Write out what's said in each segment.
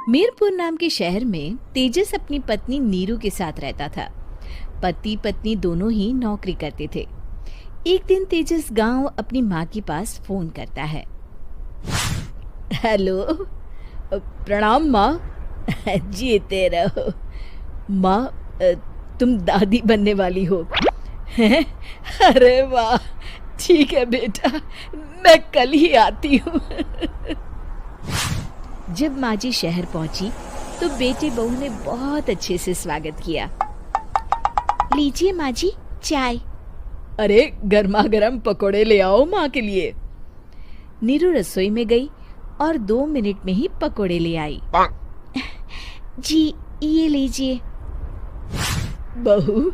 मीरपुर नाम के शहर में तेजस अपनी पत्नी नीरू के साथ रहता था। पति पत्नी दोनों ही नौकरी करते थे। एक दिन तेजस गांव अपनी माँ के पास फोन करता है। हेलो, प्रणाम माँ। जीते रहो माँ, तुम दादी बनने वाली हो हैं? अरे वाह, ठीक है बेटा, मैं कल ही आती हूँ। जब माँ जी शहर पहुंची तो बेटे बहू ने बहुत अच्छे से स्वागत किया। लीजिए माँ जी, चाय। अरे गर्मा गर्म पकोड़े ले आओ माँ के लिए। नीरू रसोई में गई और 2 मिनट में ही पकोड़े ले आई। जी ये लीजिए। बहू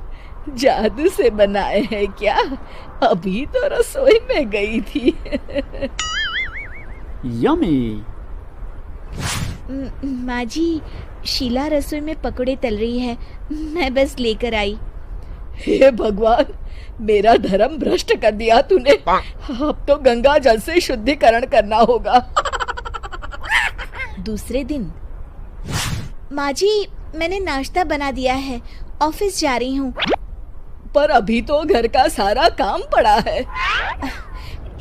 जादू से बनाए हैं क्या? अभी तो रसोई में गई थी। यम्मी। माँ जी, शीला रसोई में पकोड़े तल रही है, मैं बस लेकर आई। हे भगवान, मेरा धर्म भ्रष्ट कर दिया तूने। अब तो गंगा जल से शुद्धिकरण करना होगा। दूसरे दिन, माँ जी मैंने नाश्ता बना दिया है, ऑफिस जा रही हूँ। पर अभी तो घर का सारा काम पड़ा है।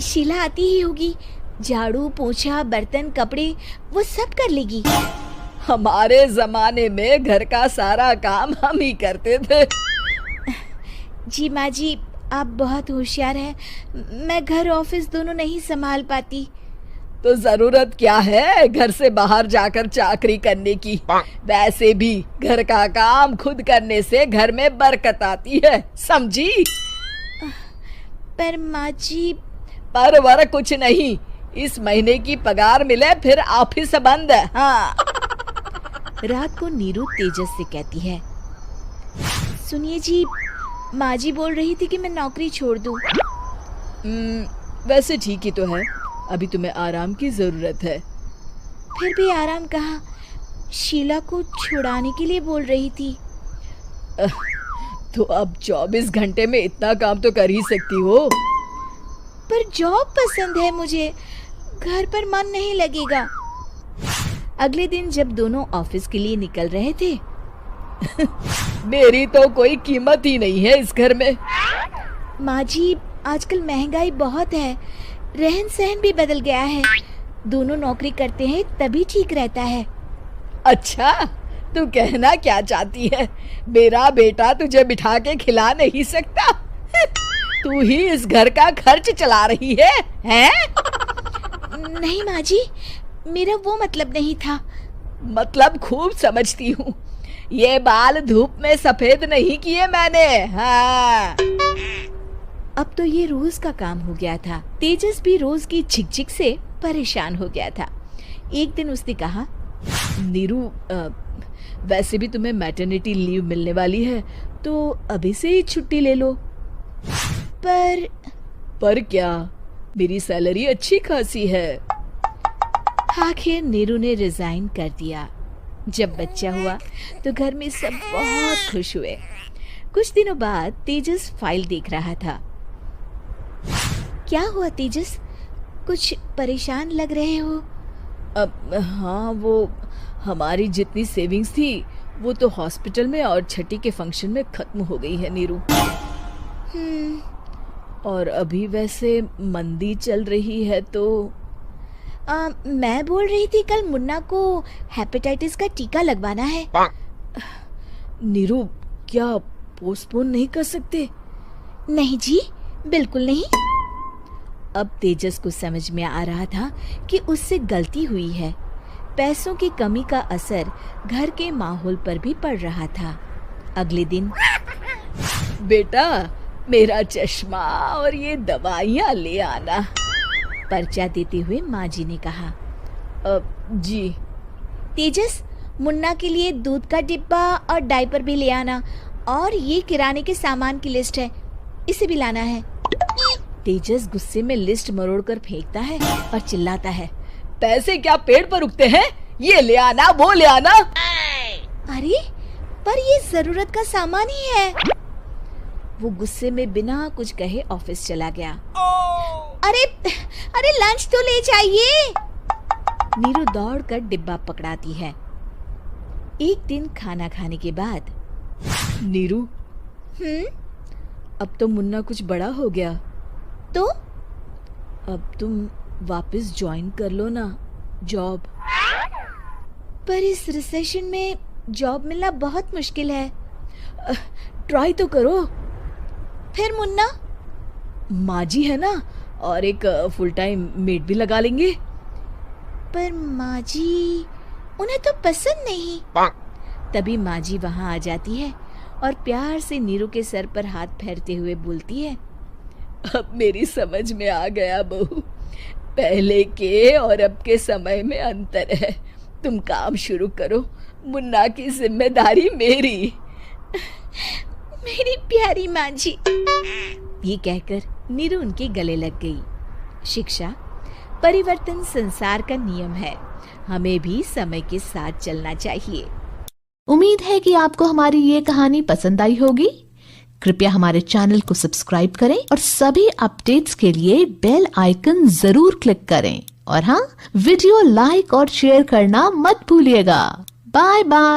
शीला आती ही होगी, झाड़ू पोछा बर्तन कपड़े वो सब कर लेगी। हमारे जमाने में घर का सारा काम हम ही करते थे। जी माँ जी, आप बहुत होशियार हैं, मैं घर ऑफिस दोनों नहीं संभाल पाती। तो जरूरत क्या है घर से बाहर जाकर चाकरी करने की? वैसे भी घर का काम खुद करने से घर में बरकत आती है, समझी? पर माँ जी। पर वर कुछ नहीं, इस महीने की पगार मिले फिर ऑफिस बंद है। हाँ। रात को नीरू तेजस से कहती है, सुनिए जी, माँ जी बोल रही थी कि मैं नौकरी छोड़ दूं। वैसे ठीक ही तो है, अभी तुम्हें आराम की जरूरत है। फिर भी आराम कहाँ, शीला को छुड़ाने के लिए बोल रही थी। तो अब 24 घंटे में इतना काम तो कर ही सकती हो। पर जॉब पसंद है मुझे, घर पर मन नहीं लगेगा। अगले दिन जब दोनों ऑफिस के लिए निकल रहे थे, मेरी तो कोई कीमत ही नहीं है इस घर में। माँ जी, आजकल महंगाई बहुत है, रहन सहन भी बदल गया है, दोनों नौकरी करते हैं तभी ठीक रहता है। अच्छा, तू कहना क्या चाहती है? मेरा बेटा तुझे बिठा के खिला नहीं सकता? तू ही इस घर का खर्च चला रही है, हैं? नहीं माँ जी, मेरा वो मतलब नहीं था। मतलब खूब समझती हूँ, ये बाल धूप में सफेद नहीं किए मैंने। हाँ। अब तो ये रोज का काम हो गया था। तेजस भी रोज की झिकझिक से परेशान हो गया था। एक दिन उसने कहा, नीरू, वैसे भी तुम्हें मैटरनिटी लीव मिलने वाली है, तो अभी से ही छुट्टी ले लो। पर क्या, मेरी सैलरी अच्छी खासी है। आखिर नीरू ने रिजाइन कर दिया। जब बच्चा हुआ तो घर में सब बहुत खुश हुए। कुछ दिनों बाद तेजस फाइल देख रहा था। क्या हुआ तेजस, कुछ परेशान लग रहे हो? हाँ, वो हमारी जितनी सेविंग्स थी वो तो हॉस्पिटल में और छठी के फंक्शन में खत्म हो गई है नीरू। और अभी वैसे मंदी चल रही है तो मैं बोल रही थी कल मुन्ना को हेपेटाइटिस का टीका लगवाना है। नीरू, क्या पोस्टपोन नहीं कर सकते? नहीं जी, बिल्कुल नहीं। अब तेजस को समझ में आ रहा था कि उससे गलती हुई है। पैसों की कमी का असर घर के माहौल पर भी पड़ रहा था। अगले दिन, बेटा मेरा चश्मा और ये दवाइयाँ ले आना, पर्चा देते हुए माँ जी ने कहा। जी। तेजस, मुन्ना के लिए दूध का डिब्बा और डायपर भी ले आना, और ये किराने के सामान की लिस्ट है, इसे भी लाना है। तेजस गुस्से में लिस्ट मरोड़कर फेंकता है और चिल्लाता है, पैसे क्या पेड़ पर उगते हैं? ये ले आना, वो ले आना। अरे पर ये जरूरत का सामान ही है। वो गुस्से में बिना कुछ कहे ऑफिस चला गया। अरे लंच तो ले जाइए। नीरू दौड़कर डिब्बा पकड़ाती है एक दिन खाना खाने के बाद, नीरू, अब तो मुन्ना कुछ बड़ा हो गया, तो अब तुम वापस ज्वाइन कर लो ना जॉब। पर इस रिसेशन में जॉब मिलना बहुत मुश्किल है। ट्राई तो करो। फिर मुन्ना? माँ जी है ना, और एक फुल टाइम मेड भी लगा लेंगे। पर माँ जी, उन्हें तो पसंद नहीं। तभी माँ जी वहाँ आ जाती है और प्यार से नीरू के सर पर हाथ फेरते हुए बोलती है, अब मेरी समझ में आ गया बहू, पहले के और अब के समय में अंतर है। तुम काम शुरू करो, मुन्ना की जिम्मेदारी मेरी। मेरी प्यारी माँ जी। ये कहकर नीरू उनके गले लग गई। शिक्षा, परिवर्तन संसार का नियम है, हमें भी समय के साथ चलना चाहिए। उम्मीद है कि आपको हमारी ये कहानी पसंद आई होगी। कृपया हमारे चैनल को सब्सक्राइब करें और सभी अपडेट्स के लिए बेल आइकन जरूर क्लिक करें। और हाँ, वीडियो लाइक और शेयर करना मत भूलिएगा। Bye bye.